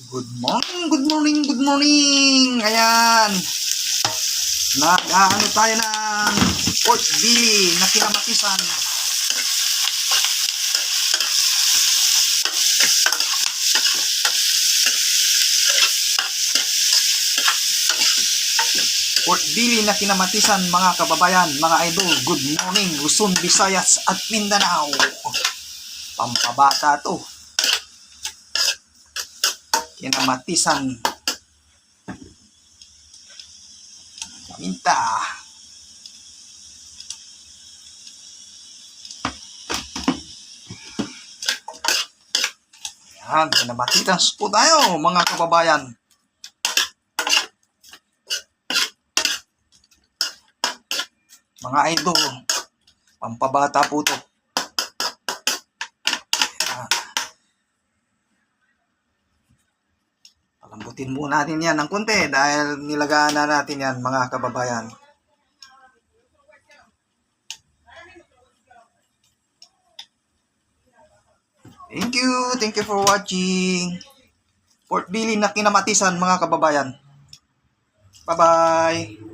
Good morning, good morning, good morning. Ayan. Nag-ano tayo ng pork belly na kinamatisan. Pork belly na kinamatisan, mga kababayan, mga idol. Good morning, Luzon, Visayas at Mindanao. Pampabata to. Kinamatisan. Minta. Yan, kinamatisan po tayo, mga kababayan. Mga idol, pampabata po to. Palambutin muna natin yan ng konti dahil nilagaan na natin yan, mga kababayan. Thank you for watching. Pork belly na kinamatisan, mga kababayan. Bye-bye.